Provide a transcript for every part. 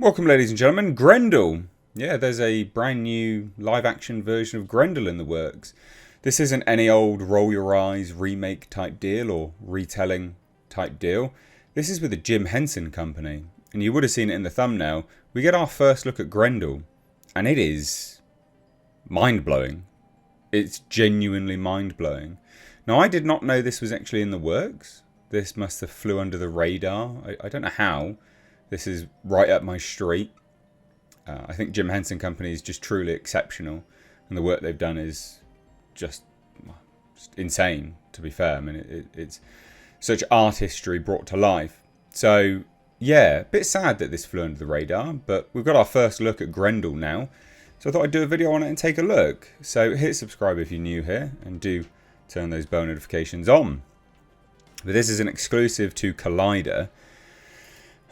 Welcome, ladies and gentlemen. Grendel. Yeah, there's a brand new live-action version of Grendel in the works. This isn't any old roll your eyes remake type deal or retelling type deal. This is with the Jim Henson Company, and you would have seen it in the thumbnail. We get our first look at Grendel, and it is mind-blowing. It's genuinely mind-blowing. Now, I did not know this was actually in the works. This must have flew under the radar. I don't know how. This is right up my street. I think Jim Henson Company is just truly exceptional, and the work they've done is just insane, to be fair. I mean, it's such artistry brought to life. So, yeah, a bit sad that this flew under the radar, but we've got our first look at Grendel now. So I thought I'd do a video on it and take a look. So hit subscribe if you're new here, and do turn those bell notifications on. But this is an exclusive to Collider.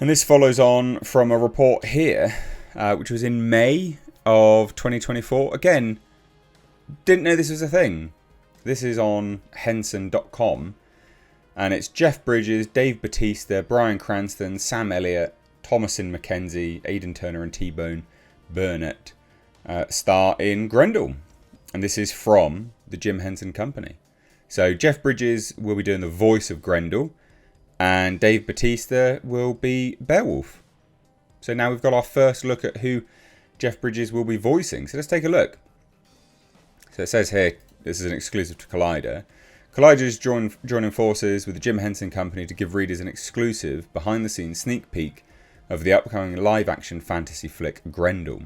And this follows on from a report here, which was in May of 2024. Again, didn't know this was a thing. This is on Henson.com. And it's Jeff Bridges, Dave Bautista, Bryan Cranston, Sam Elliott, Thomasin McKenzie, Aidan Turner and T-Bone Burnett star in Grendel. And this is from the Jim Henson Company. So Jeff Bridges will be doing the voice of Grendel, and Dave Bautista will be Beowulf. So now we've got our first look at who Jeff Bridges will be voicing. So let's take a look. So it says here, this is an exclusive to Collider. Collider is joining forces with the Jim Henson Company to give readers an exclusive behind-the-scenes sneak peek of the upcoming live-action fantasy flick Grendel,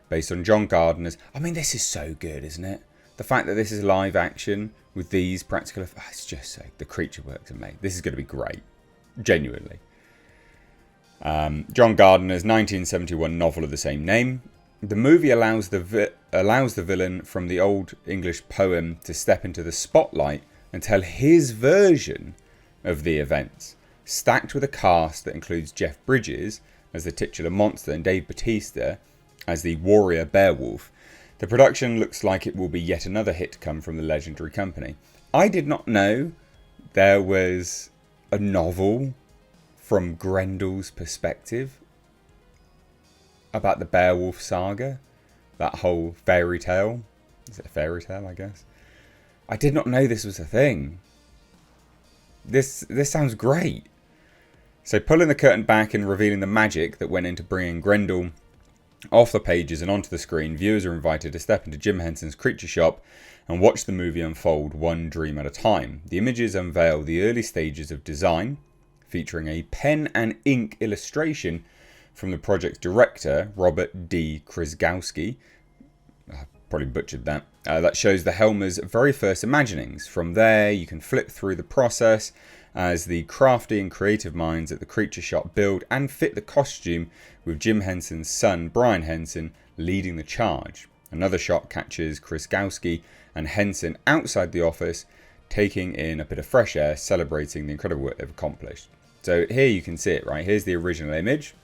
based on John Gardner's... I mean, this is so good, isn't it? The fact that this is live action with these practical effects, it's just so... The creature works are made. This is going to be great. Genuinely. John Gardner's 1971 novel of the same name. The movie allows the villain from the Old English poem to step into the spotlight and tell his version of the events, stacked with a cast that includes Jeff Bridges as the titular monster and Dave Bautista as the warrior Beowulf. The production looks like it will be yet another hit to come from the legendary company. I did not know there was a novel from Grendel's perspective about the Beowulf saga, that whole fairy tale. Is it a fairy tale, I guess? I did not know this was a thing. This sounds great. So pulling the curtain back and revealing the magic that went into bringing Grendel off the pages and onto the screen, viewers are invited to step into Jim Henson's creature shop and watch the movie unfold one dream at a time. The images unveil the early stages of design, featuring a pen and ink illustration from the project's director, Robert D. Krzyzewski. I probably butchered that. That shows the Helmer's very first imaginings. From there, you can flip through the process as the crafty and creative minds at the creature shop build and fit the costume, with Jim Henson's son, Bryan Henson, leading the charge. Another shot catches Krzyzewski and Henson outside the office, taking in a bit of fresh air, celebrating the incredible work they've accomplished. So here you can see it, right? Here's the original image.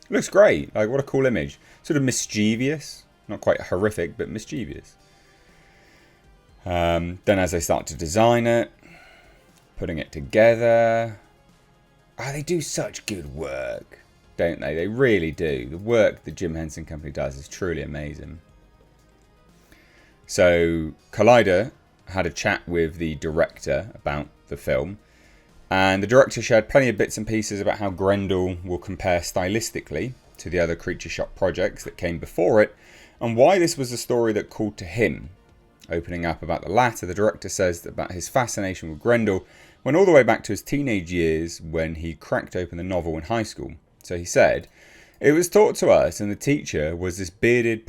Looks great. Like, what a cool image. Sort of mischievous. Not quite horrific, but mischievous. Then as they start to design it, putting it together. They do such good work, don't they? They really do. The work the Jim Henson Company does is truly amazing. So Collider had a chat with the director about the film, and the director shared plenty of bits and pieces about how Grendel will compare stylistically to the other creature shop projects that came before it, and why this was a story that called to him. Opening up about the latter, the director says that about his fascination with Grendel went all the way back to his teenage years when he cracked open the novel in high school. So he said, "It was taught to us, and the teacher was this bearded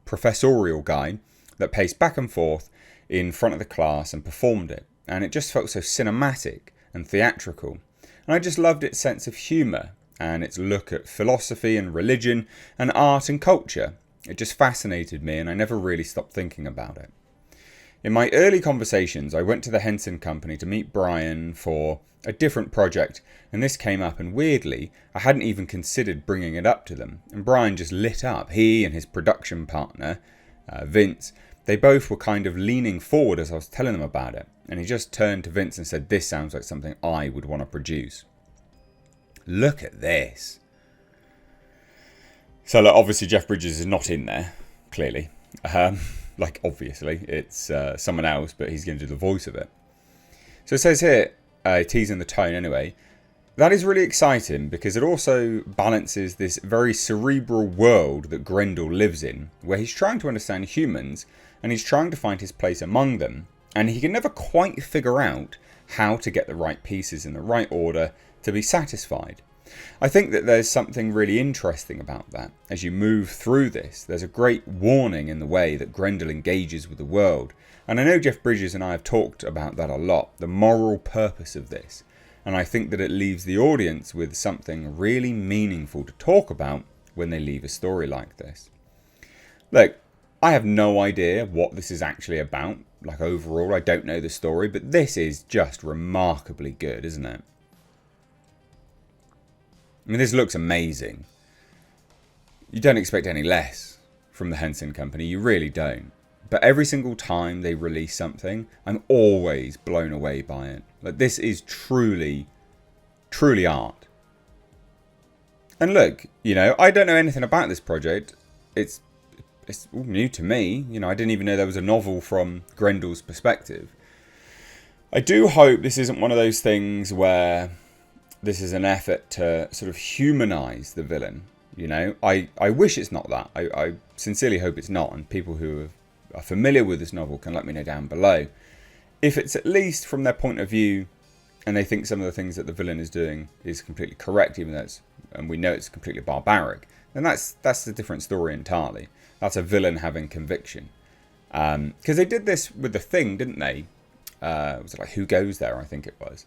professorial guy that paced back and forth in front of the class and performed it. And it just felt so cinematic and theatrical. And I just loved its sense of humour and its look at philosophy and religion and art and culture. It just fascinated me, and I never really stopped thinking about it. In my early conversations, I went to the Henson Company to meet Bryan for a different project, and this came up, and weirdly, I hadn't even considered bringing it up to them. And Bryan just lit up. He and his production partner, Vince, they both were kind of leaning forward as I was telling them about it. And he just turned to Vince and said, "This sounds like something I would want to produce." Look at this. So like, obviously Jeff Bridges is not in there, clearly. Like obviously it's someone else, but he's going to do the voice of it. So it says here, teasing the tone anyway, that is really exciting because it also balances this very cerebral world that Grendel lives in, where he's trying to understand humans and he's trying to find his place among them, and he can never quite figure out how to get the right pieces in the right order to be satisfied. I think that there's something really interesting about that. As you move through this, there's a great warning in the way that Grendel engages with the world. And I know Jeff Bridges and I have talked about that a lot, the moral purpose of this. And I think that it leaves the audience with something really meaningful to talk about when they leave a story like this. Look, I have no idea what this is actually about. Like overall, I don't know the story, but this is just remarkably good, isn't it? I mean, this looks amazing. You don't expect any less from the Henson company. You really don't. But every single time they release something, I'm always blown away by it. Like, this is truly, truly art. And look, you know, I don't know anything about this project. It's all new to me. You know, I didn't even know there was a novel from Grendel's perspective. I do hope this isn't one of those things where this is an effort to sort of humanize the villain. You know, I wish it's not that. I sincerely hope it's not, and people who are familiar with this novel can let me know down below. If it's at least from their point of view and they think some of the things that the villain is doing is completely correct, even though and we know it's completely barbaric, then that's a different story entirely. That's a villain having conviction. Because they did this with The Thing, didn't they? Was it like Who Goes There, I think it was.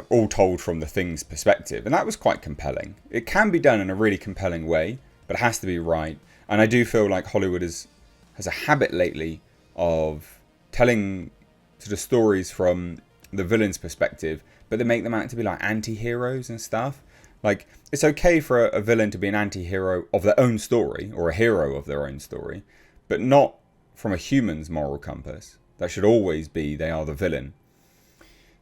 All told from The Thing's perspective. And that was quite compelling. It can be done in a really compelling way, but it has to be right. And I do feel like Hollywood has a habit lately of telling sort of stories from the villain's perspective, but they make them out to be like anti-heroes and stuff. Like, it's okay for a villain to be an anti-hero of their own story, or a hero of their own story, but not from a human's moral compass. That should always be they are the villain.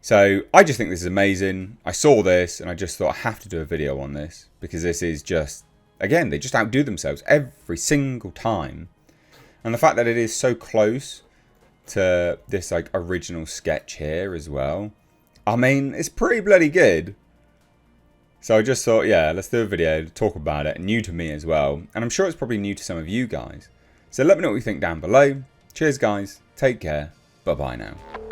So I just think this is amazing. I saw this and I just thought I have to do a video on this, because this is just, again, they just outdo themselves every single time. And the fact that it is so close to this like original sketch here as well, I mean, it's pretty bloody good. So I just thought, yeah, let's do a video to talk about it, new to me as well. And I'm sure it's probably new to some of you guys. So let me know what you think down below. Cheers guys, take care, bye bye now.